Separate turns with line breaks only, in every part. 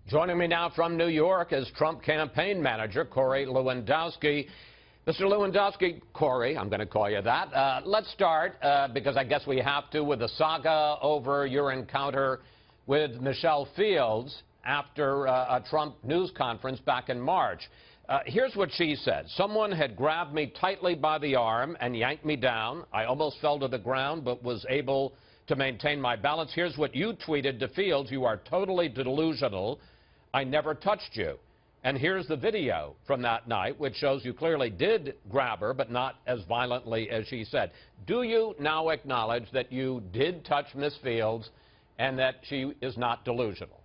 Joining me now from New York is Trump campaign manager Corey Lewandowski. Mr. Lewandowski, Corey, I'm going to call you that. Let's start, because I guess we have to, with the saga over your encounter with Michelle Fields after a Trump news conference back in March. Here's what she said. Someone had grabbed me tightly by the arm and yanked me down. I almost fell to the ground, but was able to maintain my balance. Here's what you tweeted to Fields. You are totally delusional. I never touched you. And here's the video from that night, which shows you clearly did grab her, but not as violently as she said. Do you now acknowledge that you did touch Miss Fields and that she is not delusional?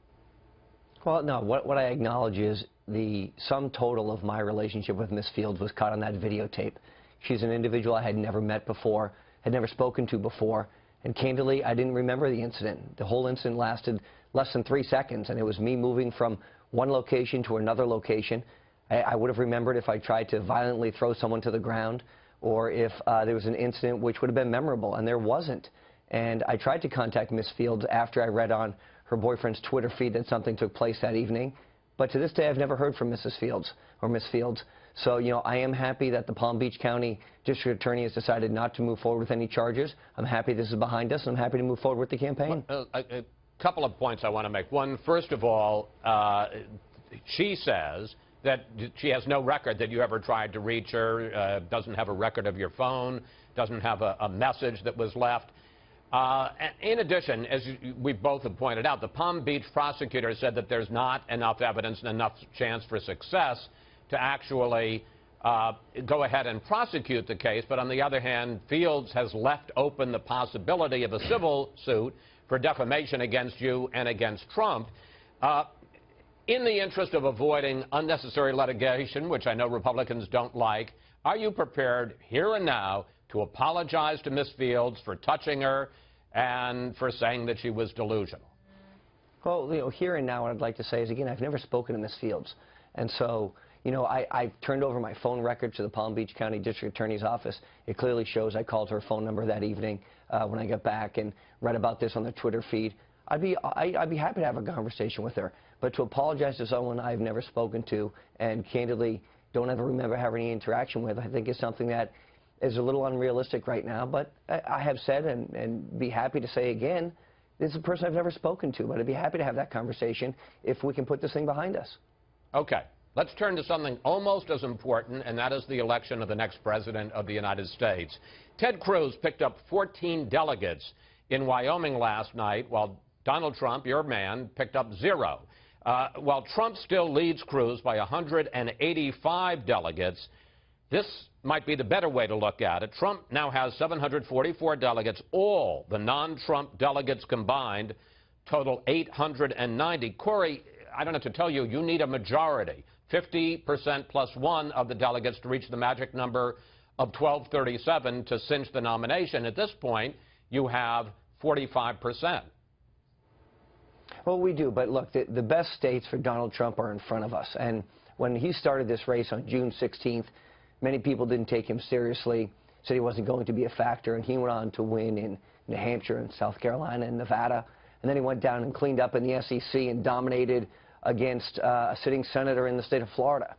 Well, no. What I acknowledge is the sum total of my relationship with Miss Fields was caught on that videotape. She's an individual I had never met before, had never spoken to before, and candidly, I didn't remember the incident. The whole incident lasted less than 3 seconds, and it was me moving from one location to another location. I would have remembered if I tried to violently throw someone to the ground, or if there was an incident which would have been memorable, and there wasn't. And I tried to contact Miss Fields after I read on her boyfriend's Twitter feed that something took place that evening. But to this day, I've never heard from Mrs. Fields or Miss Fields. So, you know, I am happy that the Palm Beach County District Attorney has decided not to move forward with any charges. I'm happy this is behind us, and I'm happy to move forward with the campaign.
A couple of points I want to make. One, first of all, she says that she has no record that you ever tried to reach her, doesn't have a record of your phone, doesn't have a message that was left. In addition, as we both have pointed out, the Palm Beach prosecutor said that there's not enough evidence and enough chance for success to actually go ahead and prosecute the case. But on the other hand, Fields has left open the possibility of a civil suit for defamation against you and against Trump. In the interest of avoiding unnecessary litigation, which I know Republicans don't like, are you prepared here and now to apologize to Miss Fields for touching her and for saying that she was delusional?
Well, you know, here and now what I'd like to say is, again, I've never spoken to Miss Fields. And so, you know, I turned over my phone record to the Palm Beach County District Attorney's office. It clearly shows I called her phone number that evening when I got back and read about this on the Twitter feed. I'd be happy to have a conversation with her. But to apologize to someone I've never spoken to and candidly don't ever remember having any interaction with, I think is something that is a little unrealistic right now. But I have said and be happy to say again, this is a person I've never spoken to, but I'd be happy to have that conversation if we can put this thing behind us.
Okay. Let's turn to something almost as important, and that is the election of the next president of the United States. Ted Cruz picked up 14 delegates in Wyoming last night, while Donald Trump, your man, picked up 0. While Trump still leads Cruz by 185 delegates, this might be the better way to look at it. Trump now has 744 delegates. All the non-Trump delegates combined total 890. Corey, I don't have to tell you, you need a majority, 50% plus 1 of the delegates to reach the magic number of 1237 to cinch the nomination. At this point, you have 45%.
Well, we do, but look, the best states for Donald Trump are in front of us. And when he started this race on June 16th, many people didn't take him seriously, said he wasn't going to be a factor, and he went on to win in New Hampshire and South Carolina and Nevada. And then he went down and cleaned up in the SEC and dominated against a sitting senator in the state of Florida.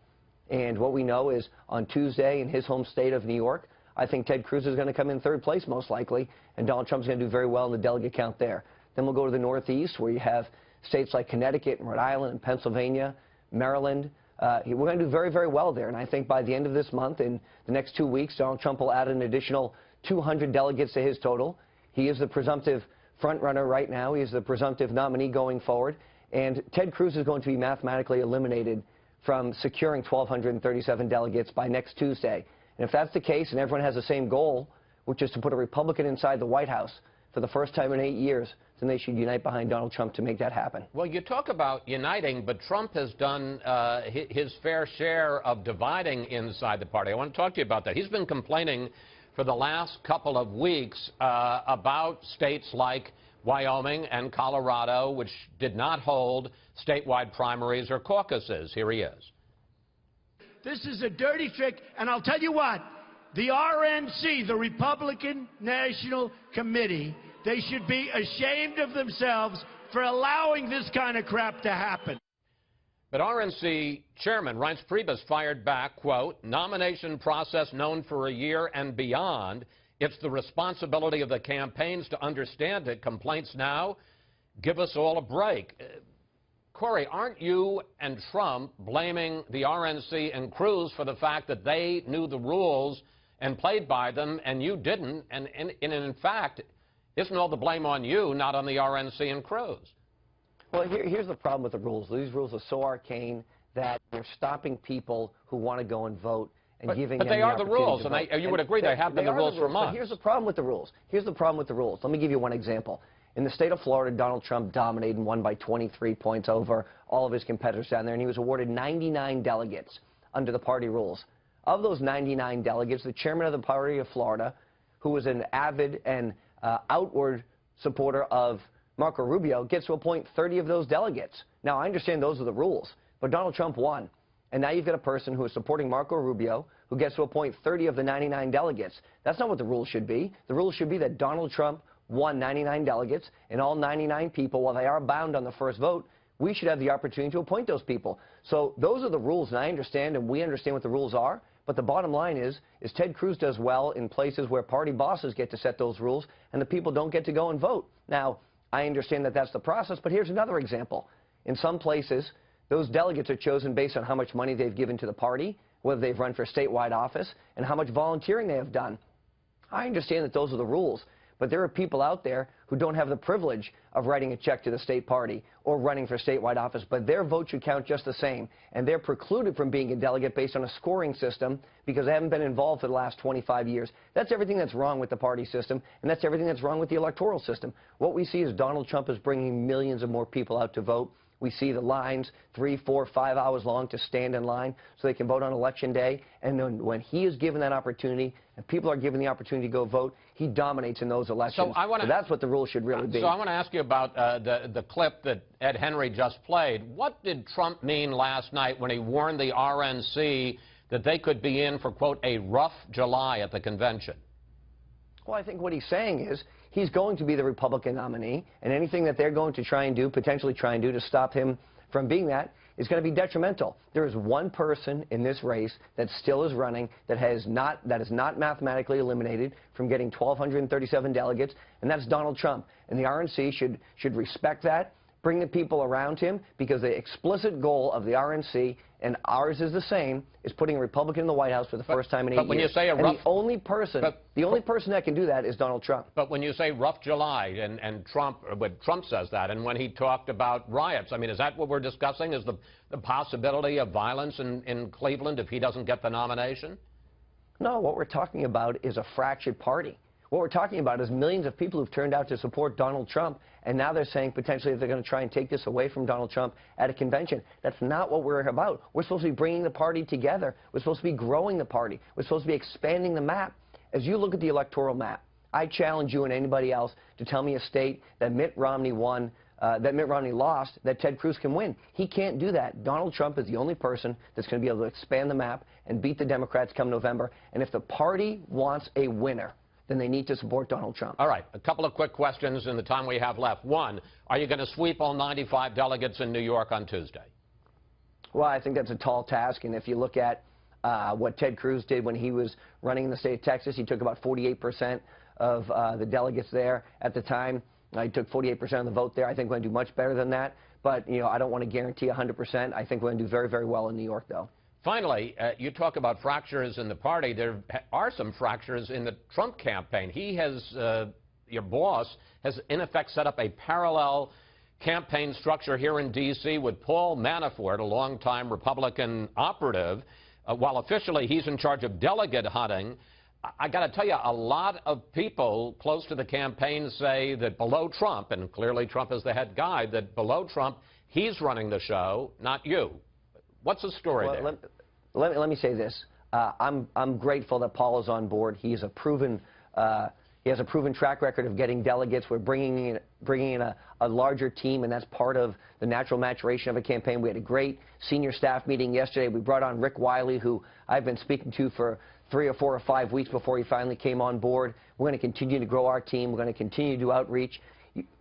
And what we know is on Tuesday in his home state of New York, I think Ted Cruz is going to come in 3rd place most likely, and Donald Trump's going to do very well in the delegate count there. Then we'll go to the Northeast, where you have states like Connecticut and Rhode Island and Pennsylvania, Maryland. We're going to do very, very well there. And I think by the end of this month, in the next 2 weeks, Donald Trump will add an additional 200 delegates to his total. He is the presumptive front runner right now. He is the presumptive nominee going forward. And Ted Cruz is going to be mathematically eliminated from securing 1,237 delegates by next Tuesday. And if that's the case and everyone has the same goal, which is to put a Republican inside the White House for the first time in 8 years, then they should unite behind Donald Trump to make that happen.
Well, you talk about uniting, but Trump has done his fair share of dividing inside the party. I want to talk to you about that. He's been complaining for the last couple of weeks about states like Wyoming and Colorado, which did not hold statewide primaries or caucuses. Here he is.
This is a dirty trick, and I'll tell you what, the RNC, the Republican National Committee, they should be ashamed of themselves for allowing this kind of crap to happen.
But RNC Chairman Reince Priebus fired back, quote, nomination process known for a year and beyond. It's the responsibility of the campaigns to understand it. Complaints now? Give us all a break. Corey, aren't you and Trump blaming the RNC and Cruz for the fact that they knew the rules and played by them and you didn't? And in fact, isn't all the blame on you, not on the RNC and Cruz?
Well, here's the problem with the rules. These rules are so arcane that they're stopping people who want to go and vote and giving them the opportunity to vote.
But they are the rules, and you would agree they have been the rules for months.
But here's the problem with the rules. Here's the problem with the rules. Let me give you one example. In the state of Florida, Donald Trump dominated and won by 23 points over all of his competitors down there, and he was awarded 99 delegates under the party rules. Of those 99 delegates, the chairman of the party of Florida, who was an avid and outward supporter of Marco Rubio, gets to appoint 30 of those delegates. Now, I understand those are the rules, but Donald Trump won. And now you've got a person who is supporting Marco Rubio who gets to appoint 30 of the 99 delegates. That's not what the rules should be. The rules should be that Donald Trump won 99 delegates, and all 99 people, while they are bound on the first vote, we should have the opportunity to appoint those people. So those are the rules, and I understand, and we understand what the rules are. But the bottom line is Ted Cruz does well in places where party bosses get to set those rules, and the people don't get to go and vote. Now, I understand that that's the process, but here's another example. In some places, those delegates are chosen based on how much money they've given to the party, whether they've run for statewide office, and how much volunteering they have done. I understand that those are the rules, but there are people out there who don't have the privilege of writing a check to the state party or running for statewide office, but their vote should count just the same, and they're precluded from being a delegate based on a scoring system because they haven't been involved for the last 25 years. That's everything that's wrong with the party system, and that's everything that's wrong with the electoral system. What we see is Donald Trump is bringing millions of more people out to vote. We see the lines 3, 4, 5 hours long to stand in line so they can vote on Election Day. And then when he is given that opportunity and people are given the opportunity to go vote, he dominates in those elections. So that's what the rule should really be.
So I want to ask you about the clip that Ed Henry just played. What did Trump mean last night when he warned the RNC that they could be in for, quote, a rough July at the convention?
Well, I think what he's saying is he's going to be the Republican nominee, and anything that they're going to try and do, potentially try and do to stop him from being that, is going to be detrimental. There is one person in this race that still is running that is not mathematically eliminated from getting 1,237 delegates, and that's Donald Trump. And the RNC should respect that, bring the people around him, because the explicit goal of the RNC, and ours is the same, is putting a Republican in the White House for the first time in 8 years.
But when you say a rough...
the only person that can do that is Donald Trump.
But when you say rough July, and Trump says that, and when he talked about riots, I mean, is that what we're discussing, is the possibility of violence in Cleveland if he doesn't get the nomination?
No, what we're talking about is a fractured party. What we're talking about is millions of people who've turned out to support Donald Trump, and now they're saying potentially they're going to try and take this away from Donald Trump at a convention. That's not what we're about. We're supposed to be bringing the party together. We're supposed to be growing the party. We're supposed to be expanding the map. As you look at the electoral map, I challenge you and anybody else to tell me a state that Mitt Romney lost, that Ted Cruz can win. He can't do that. Donald Trump is the only person that's going to be able to expand the map and beat the Democrats come November. And if the party wants a winner, then they need to support Donald Trump.
All right. A couple of quick questions in the time we have left. One, are you going to sweep all 95 delegates in New York on Tuesday?
Well, I think that's a tall task. And if you look at what Ted Cruz did when he was running in the state of Texas, he took about 48% of the delegates there at the time. He took 48% of the vote there. I think we're going to do much better than that. But, you know, I don't want to guarantee 100%. I think we're going to do very, very well in New York, though.
Finally, you talk about fractures in the party. There are some fractures in the Trump campaign. He has, your boss, has in effect set up a parallel campaign structure here in D.C. with Paul Manafort, a longtime Republican operative. While officially he's in charge of delegate hunting, I got to tell you, a lot of people close to the campaign say that below Trump, and clearly Trump is the head guy, that below Trump, he's running the show, not you. What's the story there?
Let me say this. I'm grateful that Paul is on board. He has a proven track record of getting delegates. We're bringing in a larger team, and that's part of the natural maturation of a campaign. We had a great senior staff meeting yesterday. We brought on Rick Wiley, who I've been speaking to for 3 or 4 or 5 weeks before he finally came on board. We're going to continue to grow our team. We're going to continue to do outreach.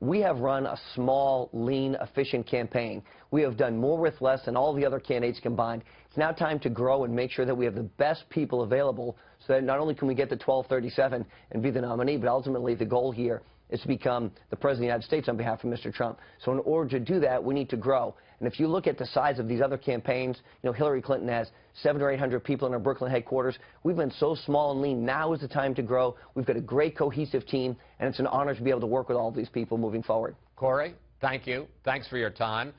We have run a small, lean, efficient campaign. We have done more with less than all the other candidates combined. It's now time to grow and make sure that we have the best people available so that not only can we get to 1237 and be the nominee, but ultimately the goal here is to become the President of the United States on behalf of Mr. Trump. So in order to do that, we need to grow. And if you look at the size of these other campaigns, you know, Hillary Clinton has 700 or 800 people in our Brooklyn headquarters. We've been so small and lean. Now is the time to grow. We've got a great cohesive team, and it's an honor to be able to work with all of these people moving forward.
Corey, thank you. Thanks for your time.